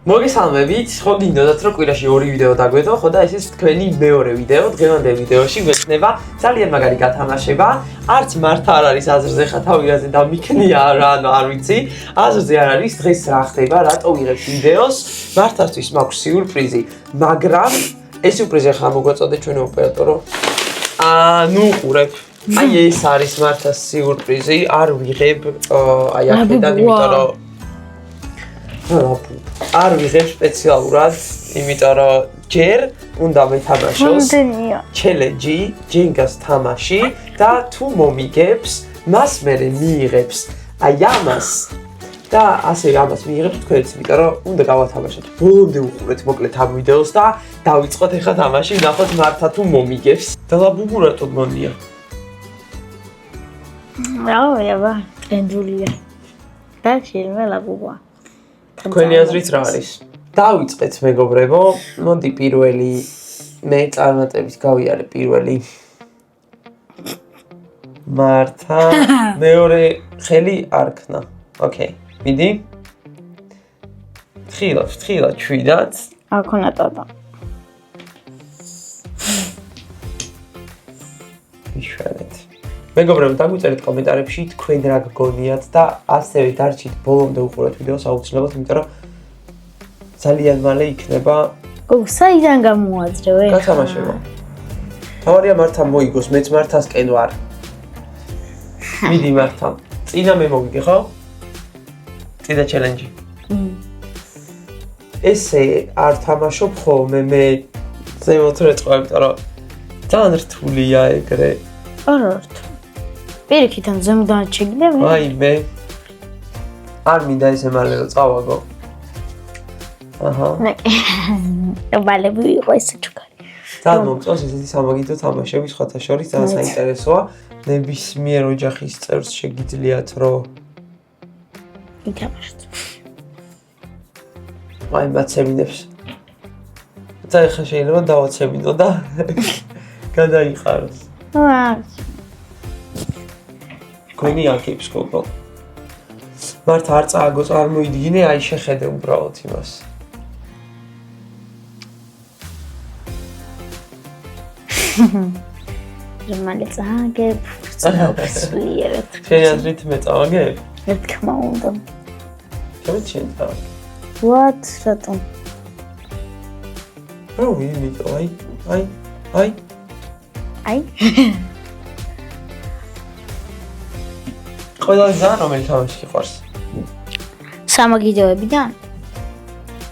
მოგესალმებით, ხო გინდოდათ რომ კვირაში 2 ვიდეო დაგვეცო, ხო და ეს ის თქვენი მეორე ვიდეო, დღევანდელ ვიდეოში გვექნება ძალიან მაგარი გათამაშება. არც მართა არ არის აზრზე ხა თავიანთი და მიქნია არ ვიცი. აზრზე არ არის დღეს რა ხდება, რატო ვიღებ ვიდეოს. მართასთვის მაქვს სიურპრიზი, მაგრამ ეს სიურპრიზი ხა მოგვაწოდე ჩვენი ოპერატორო. ნუ ყურებ. აი ეს არის მართას სიურპრიზი, არ ვიღებ აი აქედან, იმიტომ რომ არ ვიღებ სპეციალურად, იმიტომ რომ ჯერ უნდა მეთამაშოს ჩელენჯი, ჯენგას თამაში და თუ მომიგებს, მას მერე მიიღებს აი ამას და ასე ამას მიიღებს თქვენც, იმიტომ რომ უნდა გავათამაშოთ. ბოლომდე უყურეთ მოკლედ ამ ვიდეოს და დავიწყოთ ახლა თამაში, ვნახოთ მართა თუ მომიგებს. და ლაბუბუ რატო გონია? რა, ტრენდულია. და შეიძლება ლაბუბა. თქვენი აზრით რა არის? დავიწყეთ მეგობრებო, მოდი პირველი მე წარმატებით გავიარე პირველი მართა, მეორე ხელი არ ქნა. ოკეი, მიდი. ხილავ 7-ად. არ ქონა ტატა. იშვენეთ. მეგობრებო, დაგვიწერეთ კომენტარებში თქვენ რა გგონიათ და ასევე დარჩით ბოლომდე უყურეთ ვიდეოს აუცილებლად, იმიტომ რომ ძალიან მალე იქნება საიდან გამოაძრევ? გათამაშება. თავარია მართა მოიგოს, მეც მართასკენ ვარ. მიდი მართა. წინა მე მოვიგე, ხო? წინა ჩელენჯი. ესე არ თამაშობ ხოლმე მე ზემოთ რეწყო, იმიტომ რომ ძალიან რთულია ეგრე. არა რთული. პირიქითან ზემოდან შეგიძლია? აი მე არ მინდა ესე მალე რომ წავაგო. აჰა. მალები იყო ეს ჩუქარი. ძალიან მომწონს ესეთი სამაგიდო თამაშები, სხვათა შორის ძალიან საინტერესოა. ნებისმიერ ოჯახის წევრს შეგიძლიათ რომ ითამაშოთ. აი მაცემინებს. და ეხლა შეიძლება დავაცემინო და გადაიყაროს. თქვენი აქებს გოგო. მართა არ წააგო, წარმოიდგინე, აი შეხედე უბრალოდ იმას. მალე წააგებ, წავსვლიერად. შენ აზრით მე წავაგებ? რა თქმა უნდა. შენ წავაგებ. What? რატომ? რა ვიმიტო, აი. აი. ყველას ზან რომელი თამაში გიყვარს? სამაგიდოებიდან?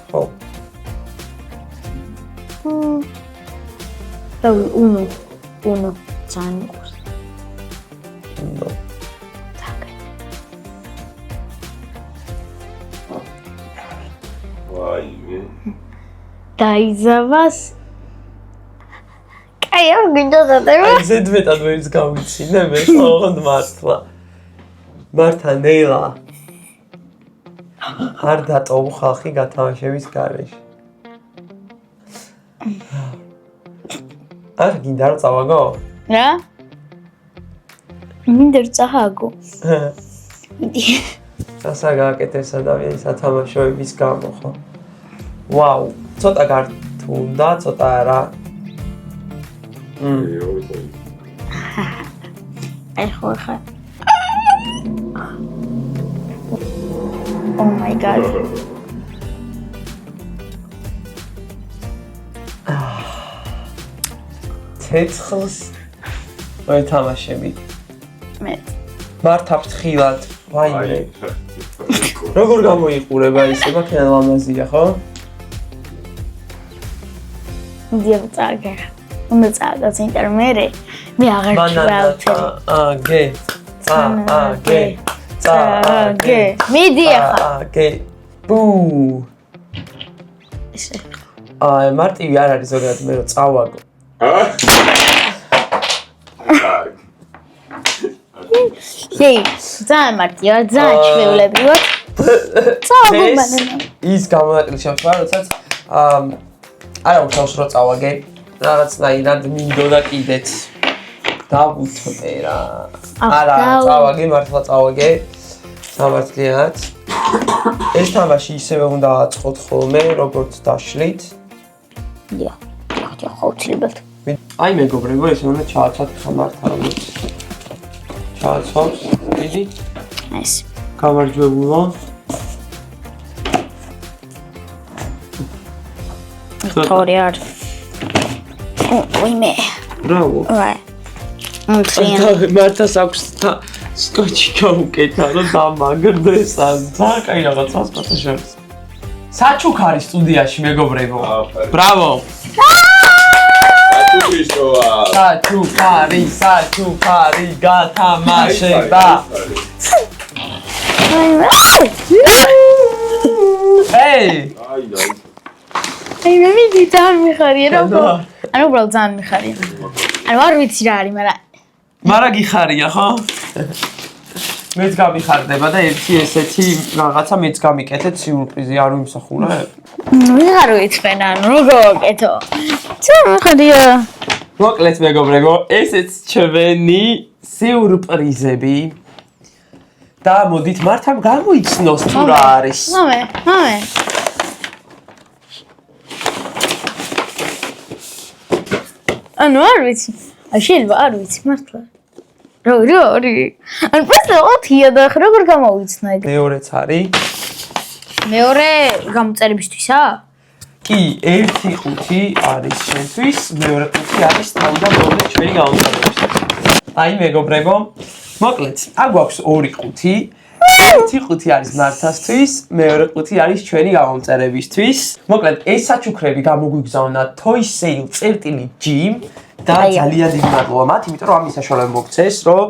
ხო. უნო ძალიან მიყვარს. ნო. ვაიმე. დაიზავას. კაი, არ გინდოდა და აი ზედმეტად ვერც გავიცინე მე ოღონდ მართლა. მართა ნელა. არ დატოვ ხალხი გათამაშების გარეშე. არ გინდა რომ წავაგო? რა? მინდა რომ წააგო. მიდი. ასა გააკეთეს ადამიანის ათამაშოების გამო, ხო? ვაუ, ცოტა გართუნდა, ცოტა არა. აი ხო ხა. Oh my god. ცეცხლს მოეთამაშები. მე. მართა ფრთხილად. ვაიმე. როგორ გამოიყურება ისე, მაგრამ ლამაზია, ხო? მიდია წააგე. უნდა წააგოს ინტერმერე. მე აღარ ჩვავთერი. წააგე. მიდი ახლა. წააგე. ბუ. ისე. აი მარტივი არ არის ზოგადად მე რომ წავაგო. ჰეი, ძალიან მარტივია, ძალიან ჩვეულები ვარ. წავაგო მანენა. ის გამონაკლისი შემთხვევა, როდესაც არა უშავს რომ წავაგე, რაღაცნაირად მინდოდა კიდეც. დავუთმე რა. არა, წავაგე, მართლა წავაგე. სამართლიანად. ეს თამაში ისევე უნდა აწყოთ ხოლმე, როგორც დაშლით. დიახ, ხაუცილებლად. აი მეგობრებო, ეს უნდა ჩააცვათ ხამართავი. ჩააცვავს, დიდი. ეს. გამარჯვებულო. თორე არ. ოიმე. ბრავო. ვაი. მთლიან. მართას აქვს სკოჩი გაუკეთა, რომ დამაგრდეს ან ძალიან კაი რაღაცას პატაშებს. საჩუქ არის სტუდიაში მეგობრებო. ბრავო. საჩუქარი გათამაშება. ჰეი! აი მე მიდი ძალიან მიხარია როგორ. ანუ უბრალოდ ძალიან მიხარია. ანუ არ ვიცი რა არის, მაგრამ გიხარია ხო? მეც გამიხარდება და ერთი ესეთი რაღაცა მეც გამიკეთეთ სიურპრიზი არ ვიმსახურე. ვიღარ ვიცხენ ანუ როგორ ვაკეთო. ძალიან მიხარია. მოკლედ მეგობრებო, ესეც ჩვენი სიურპრიზები. და მოდით მართან გამოიცნოს თუ რა არის. მომე. ანუ არ ვიცი. შეიძლება არ ვიცი მართლა. როგორი? ანუ პრესტა 4-ია და როგორ გამოვიცნა ეგ? მეორეც არის. მეორე გამოწერებისთვისა? კი, 1-5 არის შენთვის, მეორე 5 არის თავიდან მეორე ჩვენი გამოწერებისთვის. აი მეგობრებო, მოკლედ, აქ გვაქვს 2-5. 1-5 არის მართასთვის, მეორე 5 არის ჩვენი გამომწერებისთვის. მოკლედ, ეს საჩუქრები გამოგვიგზავნა Toy Sale წერტილი-Gym და ძალიან დიდი მადლობა მათ, იმიტომ რომ ამის საშუალება მოგცეს, რომ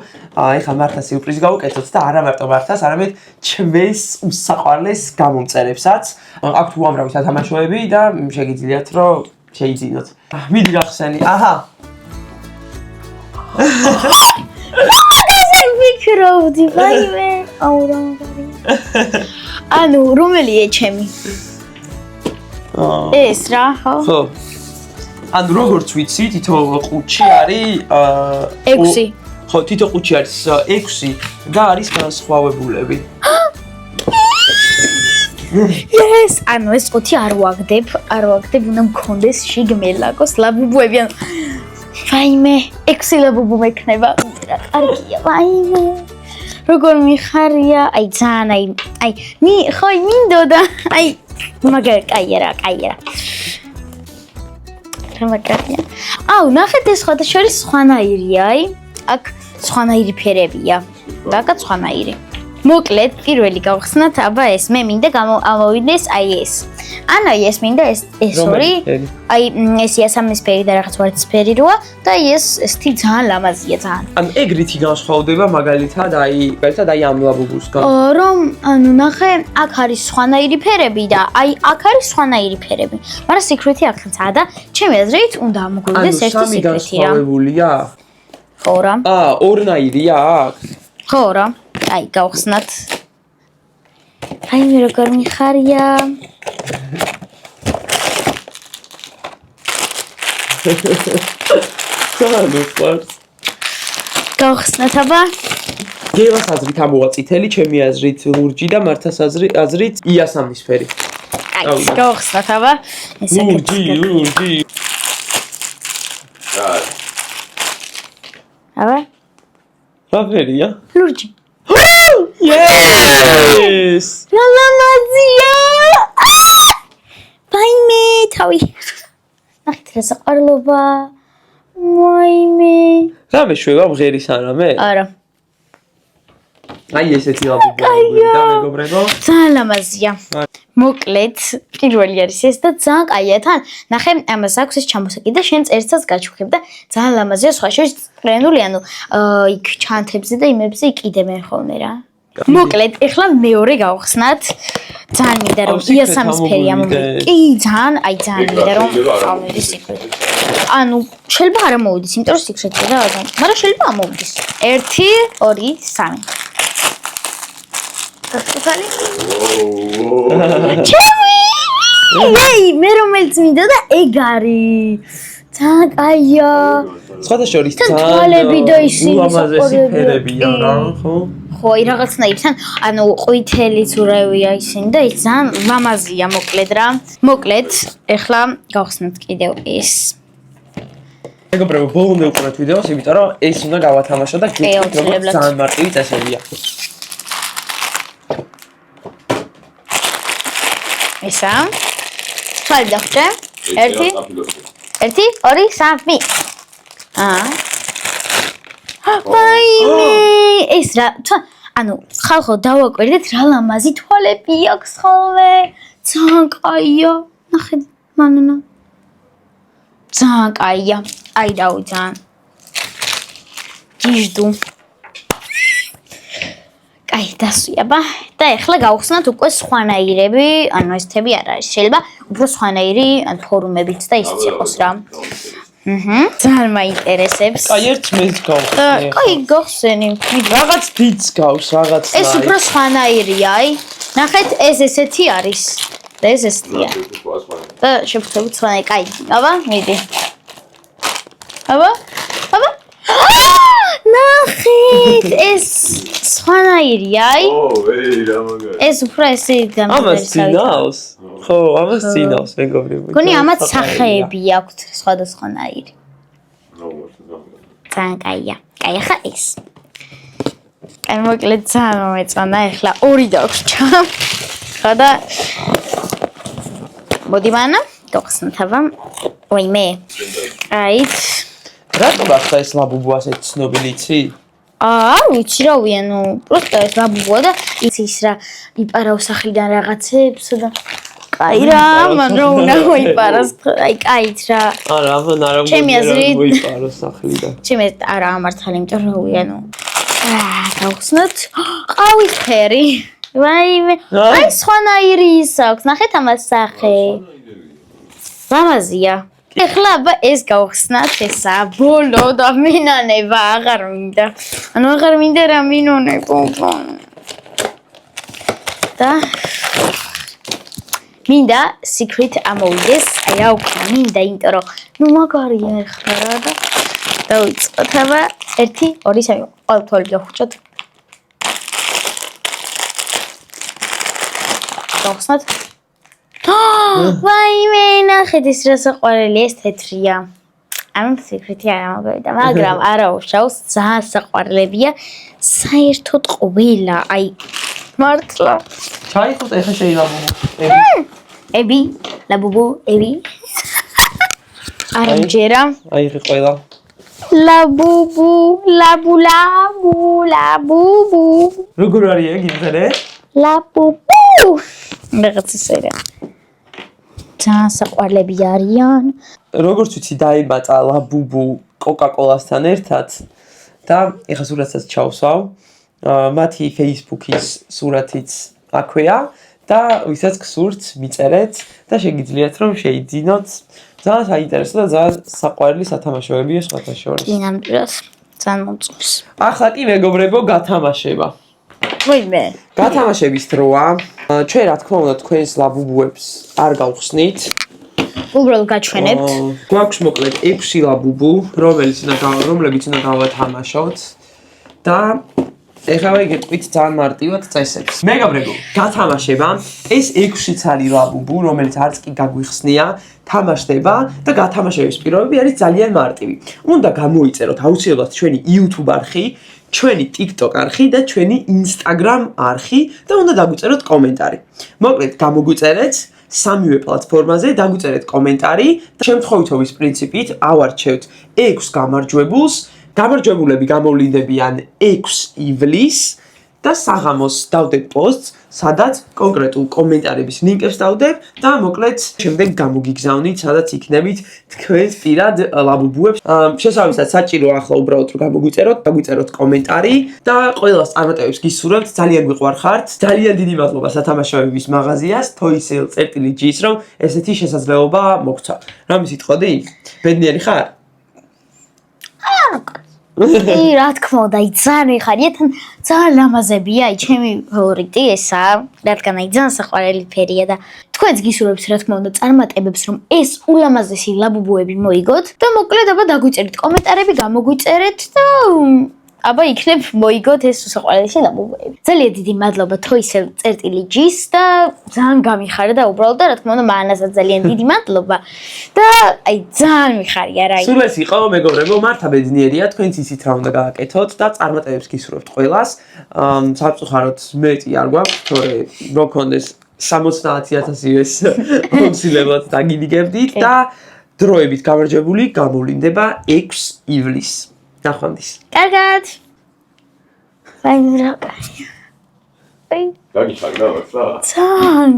ეხლა მართას სიურპრიზი გავუკეთოთ და არა მარტო მართას, არამედ ჩვენს უსაყვარლეს გამომწერებსაც. აქვთ უამრავი სათამაშოები და შეგიძლიათ რომ შეიძინოთ. მიდი გახსენი. აჰა. ვიქრობდი, ვაიმე, აუ რა მაგარია. ანუ რომელია ჩემი? ეს რა, ხო? ხო. ანუ როგორც ვიცი, თითო ყუთში არის 6. ხო, თითო ყუთში არის 6 და არის განსხვავებულები. Yes, ანუ ეს ყუთი არ ვაგდებ, უნდა მქონდეს შიგმელაკოს ლაბუბუები. ვაიმე, 6 ლაბუბუ მექნება. რა კარგია, ვაიმე. როგორ მიხარია, აი ძალიან, აი, ხო, მინდოდა, აი, მაგარი, კაია რა. მაგარია. აუ, ნახეთ ეს სხვადასხვა სხვანაირია, აი. აქ სხვანაირი ფერებია. და აქაც სხვანაირი. მოკლედ, პირველი გავხსნათ, აბა ეს, მე მინდა ამოვიდეს აი ეს. ანუ აი ეს მინდა ეს ორი. აი ეს იასამნისფერი და რაღაც ვარდისფერი როა და ეს თი ძალიან ლამაზია ძალიან. ანუ ეგრითი განსხვავდება მაგალითად აი ამ ლაბუბუსგან. რომ ანუ ნახე, აქ არის სხვანაირი ფერები და აი აქ არის სხვანაირი ფერები. მაგრამ სიკრეტი აქცაა და ჩემი აზრით უნდა ამოგვიდეს ერთი სიკრეტი რა. განსხვავებულია? ხო რა. ორნაირია აქ. ხო რა. აი გავხსნათ. აი მე როგორ მიხარია. გავხსნათ აბა. გევას აზრით ამოვა წითელი, ჩემი აზრით ლურჯი და მართას აზრით იასამნისფერი. აი გავხსნათ აბა. ლურჯი. აბა. რა ფერია? ლურჯი. Yes! ლამაზია! ვაიმე, თავი. ნახეთ რა საყარლობა. ვაიმე. რა მეშვება მღერის არამე? არა. აი ესეთი ლაბუბუები და მეგობრებო. ძალიან ლამაზია. მოკლედ, პირველი არის ეს და ძალიან კაია თან. ნახე, ამას აქვს ეს ჩამოსაკი და შენ წერცას გაჩუქებ და ძალიან ლამაზია, სხვა შორის ტრენული, ანუ იქ ჩანთებზე და იმებზე იყიდებენ ხოლმე რა. მოკლედ, ეხლა მეორე გავხსნათ. ძალიან მინდა რომ იასამნისფერი ამოვიდეს. კი, ძალიან მინდა რომ ამოვიდეს სიკრეტი. ანუ შეიძლება არ ამოვიდეს, იმიტომ რომ სიკრეტია რა, მაგრამ შეიძლება ამოვიდეს. 1, 2, 3. გასწრაფალი. ჩემი! მე რომელიც მინდა და ეგ არის. ძალიან კაია. სხვადასხვა თვალები და ისინი ულამაზესი ფერებია რა, ხო? ხო, აი რაღაცნაირად თან, ანუ ყვითელიც ურევია ისინი და ის ძალიან ლამაზია მოკლედ რა. მოკლედ, ეხლა გავხსნათ კიდევ ეს. მეგობრებო, ბოლომდე უყურეთ ვიდეოს, იმიტომ რომ ეს უნდა გავათამაშო და გეტყვით როგორც ძალიან მარტივი წესებია. ესა. თვალი დახვჭე. 1 2 3 ვაიმე, ეს რა, ანუ ხალხო დავაკვირდეთ რა ლამაზი თვალები აქვს ხოლმე. ძალიან კაია. ნახეთ, მანანა. ძალიან კაია. აი დავიძან. გიჟდუ. კაი, დასვიაბა. და ეხლა გავხსნათ უკვე სხვანაირები, ანუ ეს თები არ არის. შეიძლება უფრო სხვანაირი ფორმებიც და ისიც იყოს რა. ძალიან მაინტერესებს. კაი, ერთ მეც გავხსნე. კაი, გავხსენი. რაღაც დიდს გავს, რაღაც ეს უფრო სხვანაირია, აი. ნახეთ, ეს ესეთი არის. და ეს ესეთია. და შევხვდებით სხვანაირი. კაი, აბა, მიდი. აბა? ნახეთ, ეს სხვანაირია, აი. რა მაგარი. ეს უფრო ესე ამას წინავს? ხო, ამას წინავს, მეგობრებო. გონი ამათ სახეები აქვთ სხვადასხვანაირი. ძალიან კაია. კაი, ახლა ეს. კაი, მოკლედ ძალიან მომეწონა, ეხლა ორი დავრჩა. ხო და მოდი მანა, გავხსნათ აბა. ვაიმე. აიც. რატომ ახლა ეს ლაბუბუ ასეთ ცნობილი იცი? ვიცი რა ვია, ნუ პროსტა ეს ლაბუბუა და ის რა იპარავს სახლიდან რაღაცებს და კაი რა, მან რა უნდა მოიპაროს, აი კაით რა. არა, ამან არ უნდა მოიპაროს სახლიდან. ჩემი არა ამართალი, იმიტომ რომ ვია, ნუ გავხსნათ ყავისფერი. ვაიმე, აი სხვანაირი ის აქვს, ნახეთ ამას სახე. ლამაზია. ეხლა აბა ეს გავხსნათ, ესა ბოლო და მინანება აღარ მინდა. ანუ აღარ მინდა რა მინონებო. და მინდა secret ამოვიდეს, აი რა უკნა მინდა, იმიტომ რომ ნუ მაგარია ეხლა რა და დავიწყოთ აბა 1 2 3 ყოველთვის გავხუჭოთ. გავხსნათ. ვაიმე, ნახეთ ეს რა საყვარელი, ეს თეთრია. ანუ სიკრეტი არ ამოგვიდა, მაგრამ არა უშავს, ძალიან საყვარლებია. საერთოდ ყველა, აი მართლა. ჩაიხოთ ეხლა შეიძლება. ები, ლაბუბუ, ები. არ მჯერა. აი ხე ყველა. ლაბუბუ, ლაბულაბუ. როგორ არის ეგ იმდენე? ლაბუბუ. რაღაც ისე რა. ძალიან საყვარლები არიან. როგორც ვიცი, დაიბადა ლაბუბუ კოკა-კოლასთან ერთად და ეხლა სურათსაც ჩავსვავ. მათი Facebook-ის სურათიც აქვეა და ვისაც გსურთ, მიწერეთ და შეგიძლიათ რომ შეიძინოთ. ძალიან საინტერესო და ძალიან საყვარელი სათამაშოებია სხვათა შორის. დინამჭრას ძალიან მოწონს. ახლა კი მეგობრებო, გათამაშება. ვაიმე. გათამაშების დროა. ჩვენ რა თქმა უნდა თქვენს ლაბუბუებს არ გავხსნით. უბრალოდ გაჩვენებთ. გვაქვს მოკლედ 6 ლაბუბუ, რომლებიც უნდა გავათამაშოთ და ეხლა ვიგეთქვით ძალიან მარტივად წესებს. მეგობრებო, გათამაშება ეს 6-იც არის ლაბუბუ, რომელიც არც კი გაგვიხსნია, თამაშდება და გათამაშების პირობები არის ძალიან მარტივი. უნდა გამოიწეროთ აუცილებლად ჩვენი YouTube არხი, ჩვენი TikTok არხი და ჩვენი Instagram არხი და უნდა დაგვიწეროთ კომენტარი. მოკლედ, გამოგვიწერეთ სამივე პლატფორმაზე, დაგვიწერეთ კომენტარი და შემთხვევითობის პრინციპით ავარჩევთ 6 გამარჯვებულს. გამარჯვებულები გამოვლინდებიან 6 ივლისს და საღამოს დავდებ პოსტს, სადაც კონკრეტულ კომენტარების ლინკებს დავდებ და მოკლედ შემდეგ გამოგიგზავნით, სადაც იქნებით თქვენს პირად ლაბუბუებს. შესაბამისად საჭირო ახლა უბრალოდ რომ დაგვიწეროთ კომენტარი და ყველას წარმატებებს გისურვებთ, ძალიან გვიყვარხართ. ძალიან დიდი მადლობა სათამაშოების მაღაზიას toysale.gis რომ ესეთი შესაძლებლობა მოგცა. რამე სიტყვადი? ბედნიერი ხარ? რა თქმა უნდა, ძალიან მიხარია, თან ძალიან ლამაზებია, ჩემი ფავორიტი ესაა, რადგან ძალიან საყვარელი ფერია და თქვენც გისურვებთ რა თქმა უნდა წარმატებებს, რომ ეს ულამაზესი ლაბუბოები მოიგოთ და მოკლედ აბა დაგვიწერეთ კომენტარები, გამოგვიწერეთ და აბა იქნებ მოიგოთ ეს უსაყვარლესი ლაბუბოები. ძალიან დიდი მადლობა Toysel.gis და ძალიან გამიხარა და უბრალოდ და რა თქმა უნდა მანასაც ძალიან დიდი მადლობა და აი ძალიან მიხარია რა. სულ ეს იყო მეგობრებო, მართა ბედნიერია, თქვენც იცით რა უნდა გააკეთოთ და წარმატებებს გისურვებთ ყველას. სამწუხაროდ მეტი არ გვაქვს, თორე რო გქონდეს 70,000-ის ამსილებად დაგიდგებდით და დროებით გამარჯვებული გამოვლინდება 6 ივლისს. ნახვამდის. კარგად. აი რა. აი. Danke, danke. ძალიან